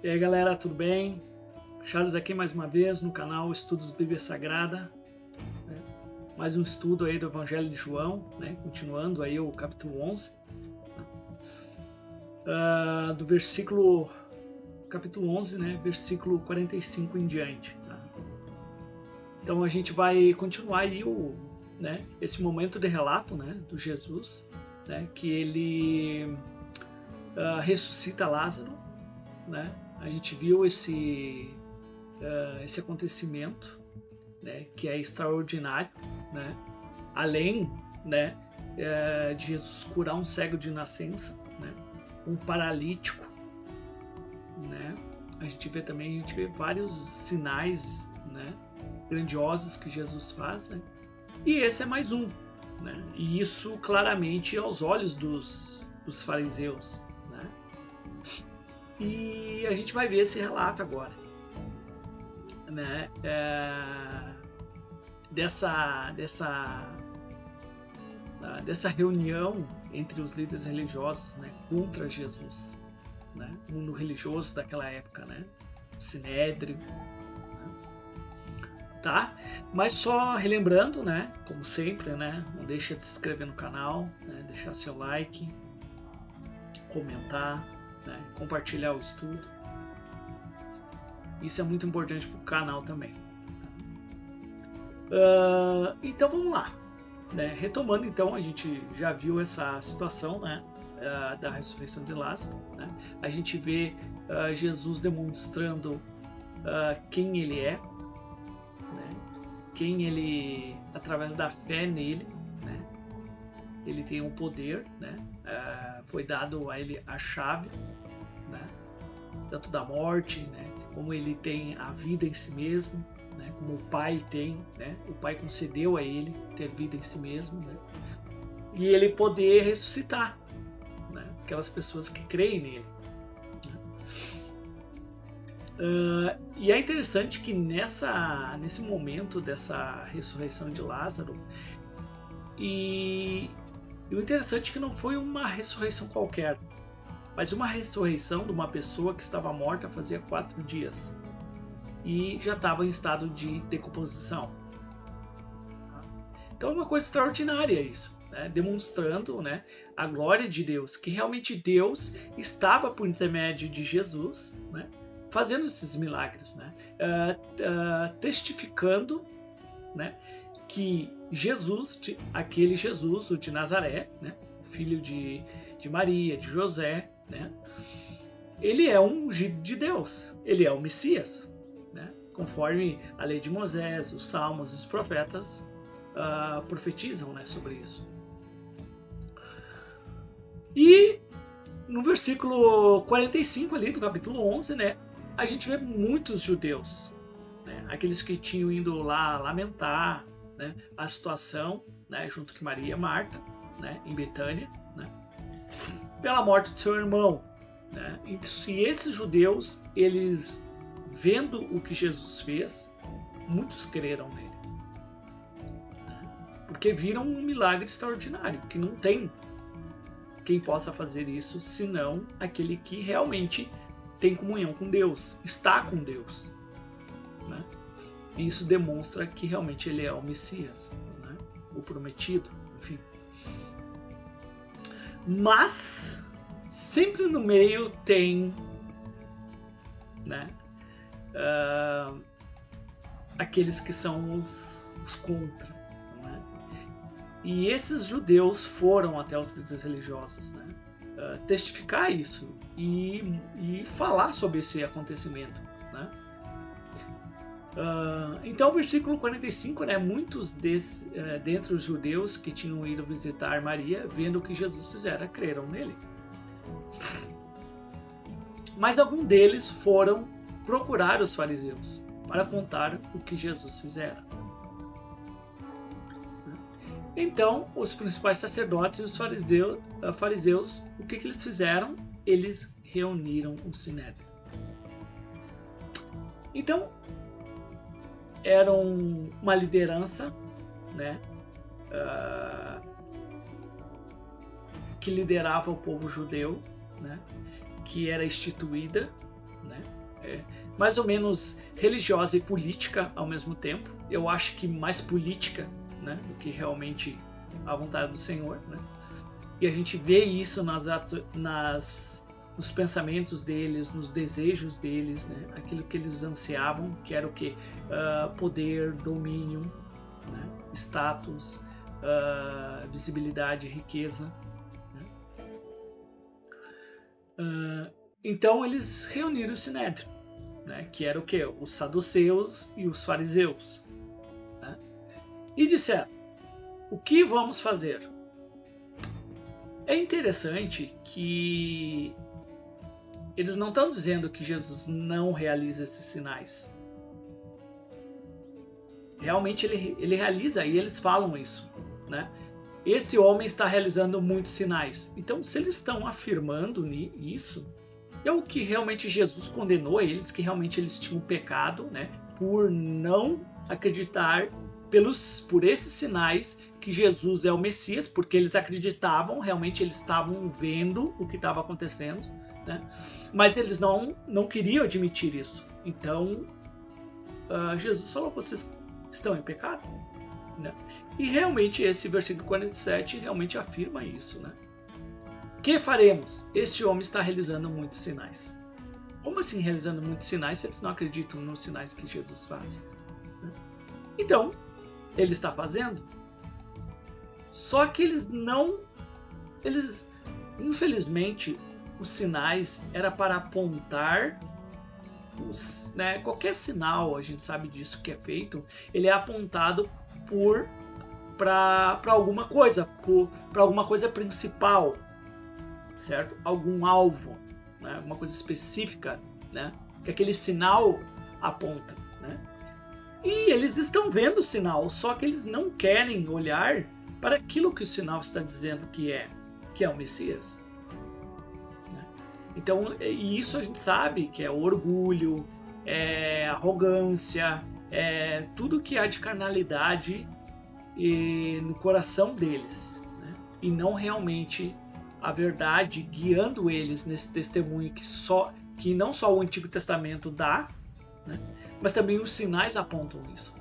E aí galera, tudo bem? Charles aqui mais uma vez no canal Estudos Bíblia Sagrada, né? Mais um estudo aí do Evangelho de João, né? Continuando aí o capítulo 11, do capítulo 11, né? Versículo 45 em diante. Tá? Então a gente vai continuar aí esse momento de relato, né? Do Jesus, né? Que ele ressuscita Lázaro, né? A gente viu esse acontecimento, né, que é extraordinário, né? Além, né, de Jesus curar um cego de nascença, né, um paralítico, né? A gente vê vários sinais, né, grandiosos que Jesus faz, né? E esse é mais um, né? E isso claramente aos olhos dos fariseus, né? E a gente vai ver esse relato agora, né? Dessa reunião entre os líderes religiosos, né, contra Jesus, né? O mundo religioso daquela época, né? O Sinédrio, né? Tá? Mas só relembrando, né? Como sempre, né? Não deixa de se inscrever no canal, né? Deixar seu like, comentar, né? Compartilhar o estudo. Isso é muito importante para o canal também. Então vamos lá, né? Retomando, então, a gente já viu essa situação, né? Da ressurreição de Lázaro, né? A gente vê Jesus demonstrando quem ele é, né? Quem ele, através da fé nele, né? Ele tem um poder, né? Foi dado a ele a chave, né? Tanto da morte, né? Como ele tem a vida em si mesmo, né? Como o Pai tem, né? O Pai concedeu a ele ter vida em si mesmo, né? E ele poder ressuscitar, né? Aquelas pessoas que creem nele. E é interessante que nesse momento dessa ressurreição de Lázaro, e o interessante é que não foi uma ressurreição qualquer, mas uma ressurreição de uma pessoa que estava morta fazia 4 dias e já estava em estado de decomposição. Então é uma coisa extraordinária isso, né? Demonstrando, né, a glória de Deus, que realmente Deus estava por intermédio de Jesus, né, fazendo esses milagres, né? Testificando, né, que Jesus, aquele Jesus, o de Nazaré, né, filho de Maria, de José, né, ele é um ungido de Deus, ele é o Messias, né, conforme a lei de Moisés, os salmos e os profetas profetizam, né, sobre isso. E no versículo 45 ali do capítulo 11, né, a gente vê muitos judeus, né, aqueles que tinham ido lá lamentar, né, a situação, né, junto com Maria e Marta, né, em Betânia, né, pela morte de seu irmão, né? E esses judeus, eles vendo o que Jesus fez, muitos creram nele, né? Porque viram um milagre extraordinário, que não tem quem possa fazer isso senão aquele que realmente tem comunhão com Deus, está com Deus, né? E isso demonstra que realmente ele é o Messias, né? O prometido, enfim. Mas sempre no meio tem, né, aqueles que são os contra, né? E esses judeus foram até os líderes religiosos, né, testificar isso e falar sobre esse acontecimento, né? Então, o versículo 45, né, muitos dentre os judeus que tinham ido visitar Maria, vendo o que Jesus fizera, creram nele. Mas alguns deles foram procurar os fariseus para contar o que Jesus fizera. Então, os principais sacerdotes e os fariseus, o que eles fizeram? Eles reuniram o Sinédrio. Então, era uma liderança, né, que liderava o povo judeu, né, que era instituída, né, mais ou menos religiosa e política ao mesmo tempo. Eu acho que mais política, né, do que realmente a vontade do Senhor, né? E a gente vê isso nos pensamentos deles, nos desejos deles, né? Aquilo que eles ansiavam, que era o quê? Poder, domínio, né? Status, visibilidade, riqueza. Né? Então eles reuniram o Sinédrio, né? Que era o quê? Os saduceus e os fariseus. Né? E disseram, o que vamos fazer? É interessante que eles não estão dizendo que Jesus não realiza esses sinais. Realmente ele realiza, e eles falam isso, né? Este homem está realizando muitos sinais. Então, se eles estão afirmando isso, é o que realmente Jesus condenou eles, que realmente eles tinham pecado, né? Por não acreditar por esses sinais que Jesus é o Messias, porque eles acreditavam, realmente eles estavam vendo o que estava acontecendo, né? Mas eles não queriam admitir isso. Então, Jesus falou, vocês estão em pecado. Né? E realmente esse versículo 47 realmente afirma isso. Né? Que faremos? Este homem está realizando muitos sinais. Como assim realizando muitos sinais se eles não acreditam nos sinais que Jesus faz? Né? Então, ele está fazendo. Só que infelizmente, os sinais era para apontar né, qualquer sinal, a gente sabe disso que é feito, ele é apontado para alguma coisa, para alguma coisa principal, certo? Algum alvo, né? Uma coisa específica, né? Que aquele sinal aponta, né? E eles estão vendo o sinal, só que eles não querem olhar para aquilo que o sinal está dizendo que é o Messias. Então, isso a gente sabe que é orgulho, é arrogância, é tudo que há de carnalidade no coração deles, né? E não realmente a verdade guiando eles nesse testemunho que não só o Antigo Testamento dá, né? Mas também os sinais apontam isso.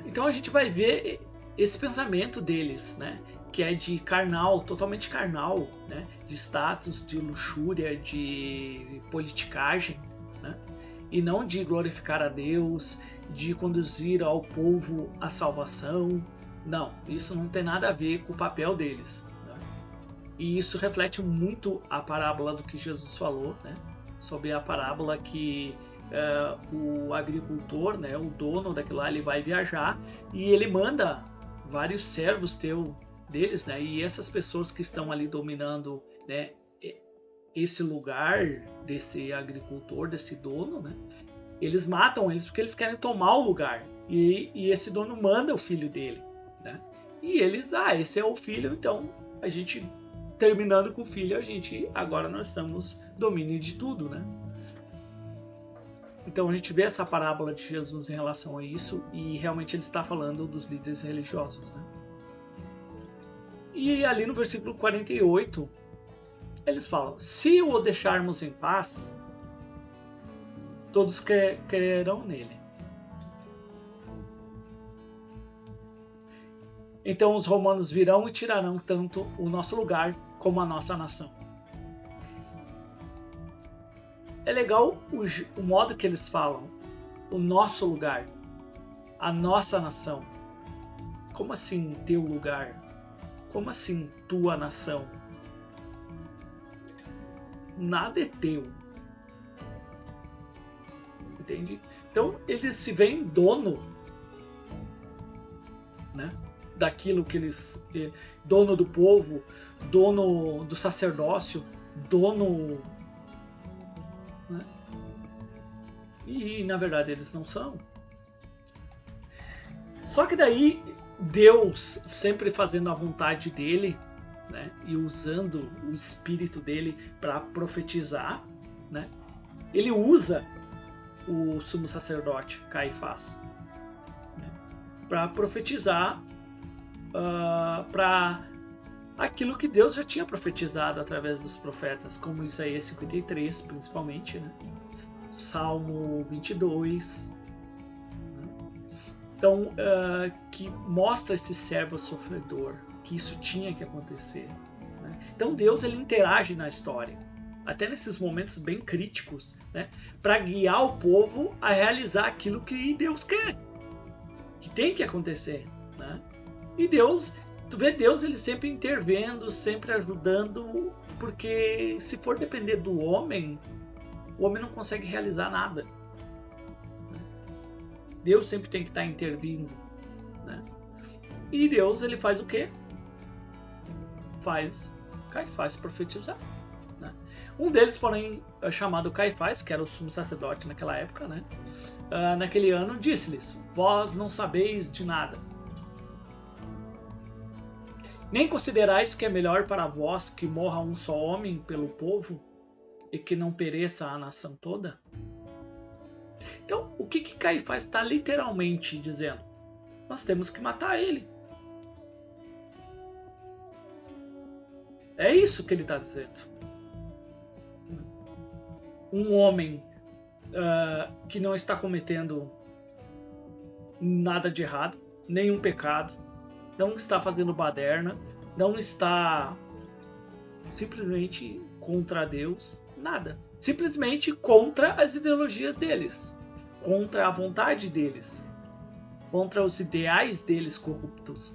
Então a gente vai ver esse pensamento deles, né? Que é de carnal, totalmente carnal, né? De status, de luxúria, de politicagem, né? E não de glorificar a Deus, de conduzir ao povo à salvação. Não, isso não tem nada a ver com o papel deles. Né? E isso reflete muito a parábola do que Jesus falou, né? Sobre a parábola que o agricultor, né? O dono daquilo lá, ele vai viajar e ele manda vários servos deles, né? E essas pessoas que estão ali dominando, né, esse lugar desse agricultor, desse dono, né? Eles matam eles porque eles querem tomar o lugar. E esse dono manda o filho dele, né? E eles, esse é o filho, então a gente, terminando com o filho, agora nós estamos domínio de tudo, né? Então a gente vê essa parábola de Jesus em relação a isso e realmente ele está falando dos líderes religiosos, né? E ali no versículo 48, eles falam, se o deixarmos em paz, todos crerão nele. Então os romanos virão e tirarão tanto o nosso lugar como a nossa nação. É legal o modo que eles falam, o nosso lugar, a nossa nação. Como assim teu lugar? Como assim tua nação? Nada é teu. Entende? Então eles se veem dono, né? Daquilo que eles... dono do povo, dono do sacerdócio, dono... Né? E na verdade eles não são. Só que daí Deus, sempre fazendo a vontade dele, né, e usando o espírito dele para profetizar, né, ele usa o sumo sacerdote Caifás, né, para profetizar, para aquilo que Deus já tinha profetizado através dos profetas, como Isaías 53, principalmente, né? Salmo 22. Então, que mostra esse servo sofredor, que isso tinha que acontecer. Né? Então, Deus ele interage na história, até nesses momentos bem críticos, né? Para guiar o povo a realizar aquilo que Deus quer, que tem que acontecer. Né? E Deus, tu vê Deus ele sempre intervendo, sempre ajudando, porque se for depender do homem, o homem não consegue realizar nada. Deus sempre tem que estar intervindo, né? E Deus ele faz o quê? Faz Caifás profetizar. Né? Um deles, porém, chamado Caifás, que era o sumo sacerdote naquela época, né? Naquele ano, disse-lhes: vós não sabeis de nada. Nem considerais que é melhor para vós que morra um só homem pelo povo e que não pereça a nação toda? Então, o que Caifás está literalmente dizendo? Nós temos que matar ele. É isso que ele está dizendo. Um homem que não está cometendo nada de errado, nenhum pecado, não está fazendo baderna, não está simplesmente contra Deus, nada. Simplesmente contra as ideologias deles, contra a vontade deles, contra os ideais deles corruptos.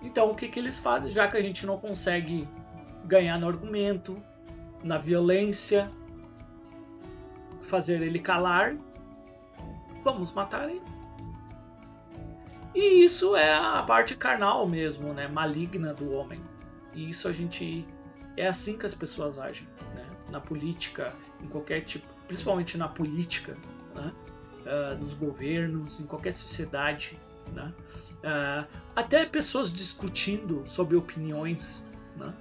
Então, o que eles fazem? Já que a gente não consegue ganhar no argumento, na violência, fazer ele calar, vamos matar ele. E isso é a parte carnal mesmo, né? Maligna do homem. E isso a gente... É assim que as pessoas agem, né? Na política, em qualquer tipo... Principalmente na política, né? Nos governos, em qualquer sociedade, né? Até pessoas discutindo sobre opiniões, né?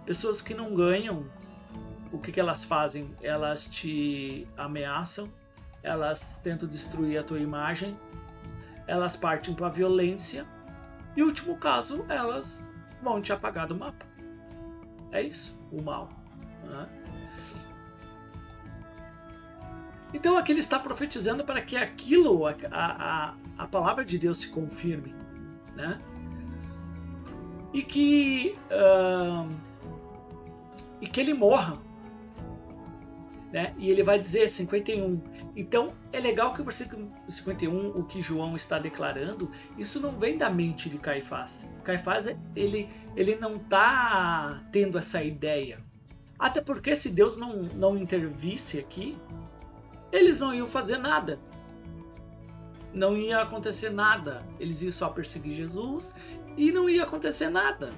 Pessoas que não ganham, o que elas fazem? Elas te ameaçam, elas tentam destruir a tua imagem, elas partem para a violência e, em último caso, elas vão te apagar do mapa. É isso, o mal. Né? Então aqui ele está profetizando para que aquilo, a palavra de Deus se confirme, né? E que ele morra, né? E ele vai dizer 51. Então é legal que o versículo 51, o que João está declarando, isso não vem da mente de Caifás. Caifás ele não está tendo essa ideia. Até porque se Deus não intervisse aqui, eles não iam fazer nada. Não ia acontecer nada. Eles iam só perseguir Jesus e não ia acontecer nada.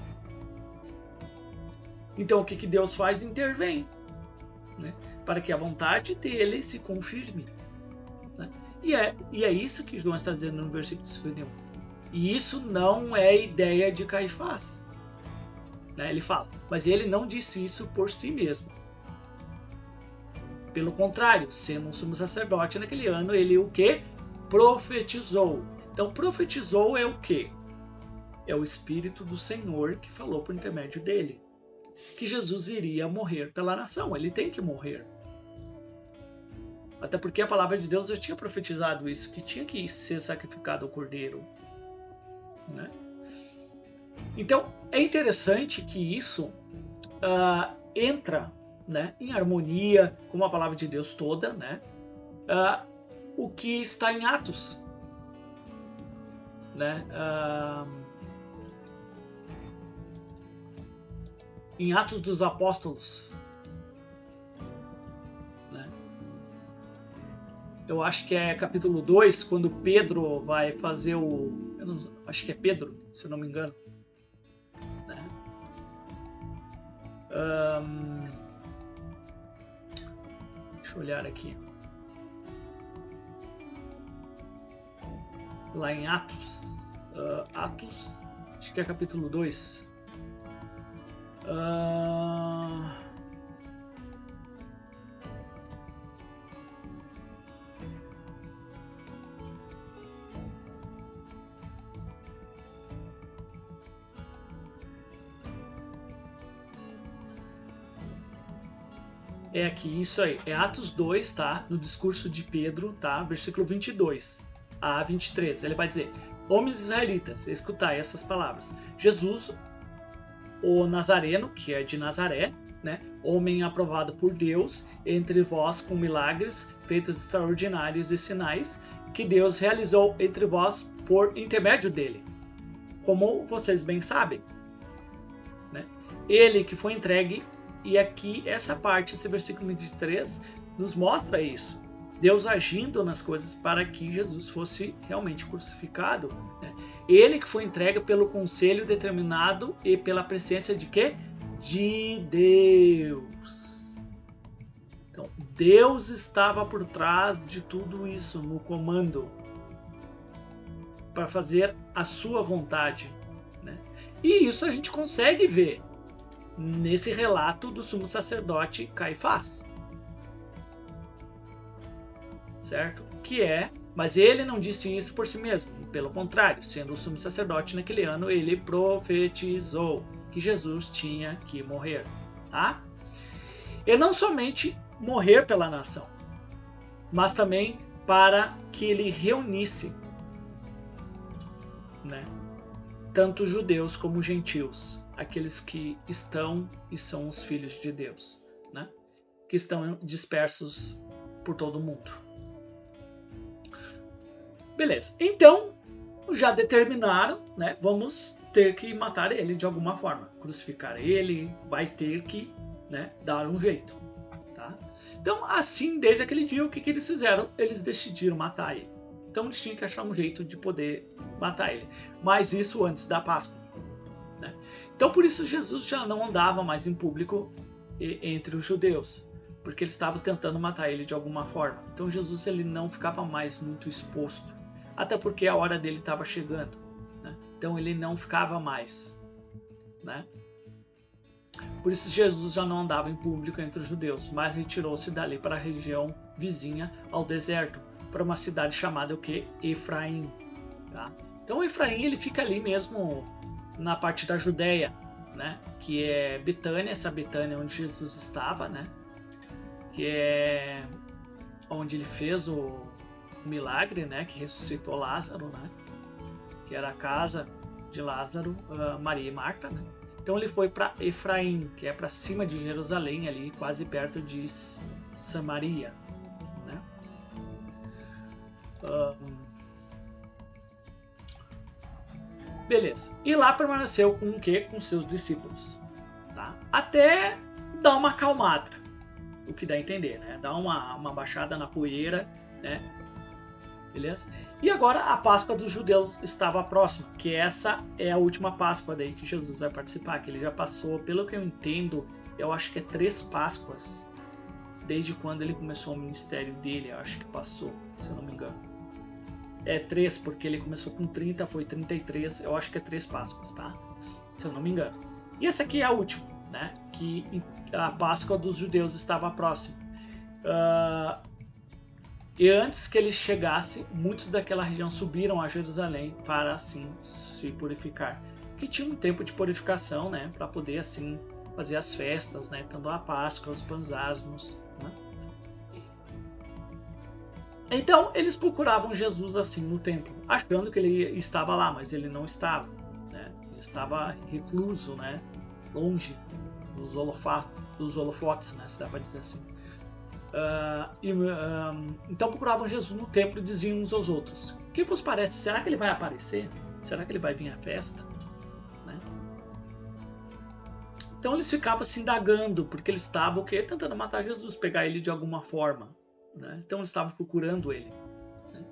Então o que Deus faz? Intervém, né? Para que a vontade dele se confirme. Né? E é isso que João está dizendo no versículo 51. E isso não é ideia de Caifás. Né? Ele fala, mas ele não disse isso por si mesmo. Pelo contrário, sendo um sumo sacerdote naquele ano, ele o quê? Profetizou. Então, profetizou é o quê? É o Espírito do Senhor que falou por intermédio dele. Que Jesus iria morrer pela nação. Ele tem que morrer. Até porque a palavra de Deus já tinha profetizado isso, que tinha que ser sacrificado o cordeiro. Né? Então, é interessante que isso entra, né, em harmonia com a palavra de Deus toda, né? O que está em Atos, né? Em Atos dos Apóstolos, né? Eu acho que é capítulo 2, quando Pedro vai fazer acho que é Pedro, se eu não me engano, né? Deixa eu olhar aqui. Lá em Atos, acho que é capítulo 2. É aqui, isso aí, é Atos 2, tá? No discurso de Pedro, tá? Versículo 22 a 23. Ele vai dizer: Homens israelitas, escutai essas palavras. Jesus, o Nazareno, que é de Nazaré, né? Homem aprovado por Deus entre vós com milagres, feitos extraordinários e sinais, que Deus realizou entre vós por intermédio dele. Como vocês bem sabem, né? Ele que foi entregue. E aqui, essa parte, esse versículo 23, nos mostra isso. Deus agindo nas coisas para que Jesus fosse realmente crucificado. Né? Ele que foi entregue pelo conselho determinado e pela presença de quê? De Deus. Então, Deus estava por trás de tudo isso, no comando, para fazer a sua vontade. Né? E isso a gente consegue ver nesse relato do sumo sacerdote Caifás, certo? Que é, mas ele não disse isso por si mesmo, pelo contrário, sendo o sumo sacerdote naquele ano, ele profetizou que Jesus tinha que morrer, tá? E não somente morrer pela nação, mas também para que ele reunisse, né, tanto judeus como gentios, aqueles que estão e são os filhos de Deus, né? Que estão dispersos por todo o mundo. Beleza, então já determinaram, né? Vamos ter que matar ele de alguma forma, crucificar ele, vai ter que, né, dar um jeito, tá? Então assim, desde aquele dia, o que eles fizeram? Eles decidiram matar ele. Então eles tinham que achar um jeito de poder matar ele, mas isso antes da Páscoa. Então por isso Jesus já não andava mais em público entre os judeus, porque eles estavam tentando matar ele de alguma forma. Então Jesus ele não ficava mais muito exposto, até porque a hora dele estava chegando, né? Então ele não ficava mais, né? Por isso Jesus já não andava em público entre os judeus, mas retirou-se dali para a região vizinha ao deserto, para uma cidade chamada o quê? Efraim, tá? Então Efraim ele fica ali mesmo na parte da Judéia, né? Que é Betânia, essa Betânia onde Jesus estava, né? Que é onde ele fez o milagre, né? Que ressuscitou Lázaro, né? Que era a casa de Lázaro, Maria e Marta, né? Então ele foi para Efraim, que é para cima de Jerusalém, ali quase perto de Samaria, né? Beleza. E lá permaneceu com o quê? Com seus discípulos, tá? Até dar uma acalmada, o que dá a entender, né? Dar uma baixada na poeira, né? Beleza? E agora a Páscoa dos judeus estava próxima, que essa é a última Páscoa daí que Jesus vai participar, que ele já passou, pelo que eu entendo, eu acho que é 3 Páscoas, desde quando ele começou o ministério dele, eu acho que passou, se eu não me engano. É 3, porque ele começou com 30, foi 33, eu acho que é 3 Páscoas, tá? Se eu não me engano. E essa aqui é a última, né? Que a Páscoa dos judeus estava próxima. E antes que ele chegasse, muitos daquela região subiram a Jerusalém para assim se purificar. Que tinha um tempo de purificação, né? Para poder assim fazer as festas, né? Tanto a Páscoa, os pães asmos, né? Então eles procuravam Jesus assim no templo, achando que ele estava lá, mas ele não estava, né? Ele estava recluso, né? Longe dos holofotes, né? Se dá para dizer assim. Então procuravam Jesus no templo e diziam uns aos outros: o que vos parece? Será que ele vai aparecer? Será que ele vai vir à festa? Né? Então eles ficavam se indagando, porque eles estavam o quê? Tentando matar Jesus, pegar ele de alguma forma. Né? Então eles estavam procurando ele. Né?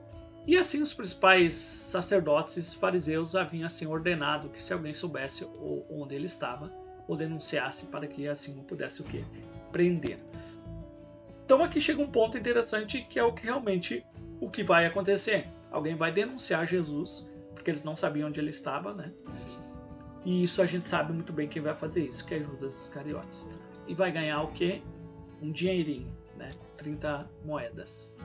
E assim os principais sacerdotes e fariseus haviam assim ordenado que se alguém soubesse onde ele estava, ou denunciasse para que assim pudesse o quê? Prender. Então aqui chega um ponto interessante que é o que realmente o que vai acontecer. Alguém vai denunciar Jesus, porque eles não sabiam onde ele estava, né? E isso a gente sabe muito bem quem vai fazer isso, que é Judas Iscariotes. Tá? E vai ganhar o quê? Um dinheirinho, né? 30 moedas.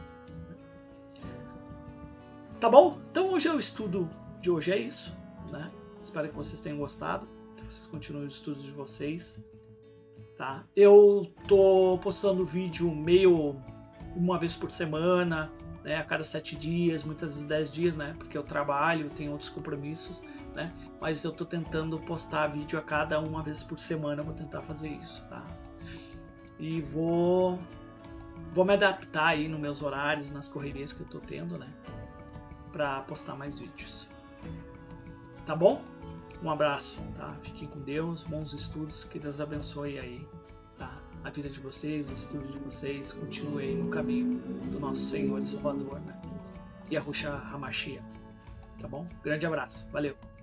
Tá bom? Então hoje o estudo de hoje é isso, né? Espero que vocês tenham gostado, que vocês continuem os estudos de vocês. tá? Eu tô postando vídeo meio uma vez por semana, né? A cada 7 dias, muitas vezes 10 dias, né? Porque eu trabalho, tenho outros compromissos, né? Mas eu tô tentando postar vídeo a cada uma vez por semana, vou tentar fazer isso, tá? E vou me adaptar aí nos meus horários, nas correrias que eu tô tendo, né? Pra postar mais vídeos. Tá bom? Um abraço, tá? Fiquem com Deus, bons estudos, que Deus abençoe aí, tá? A vida de vocês, os estudos de vocês, continuem no caminho do nosso Senhor e Salvador, né? Yahushua HaMashiach, tá bom? Grande abraço, valeu!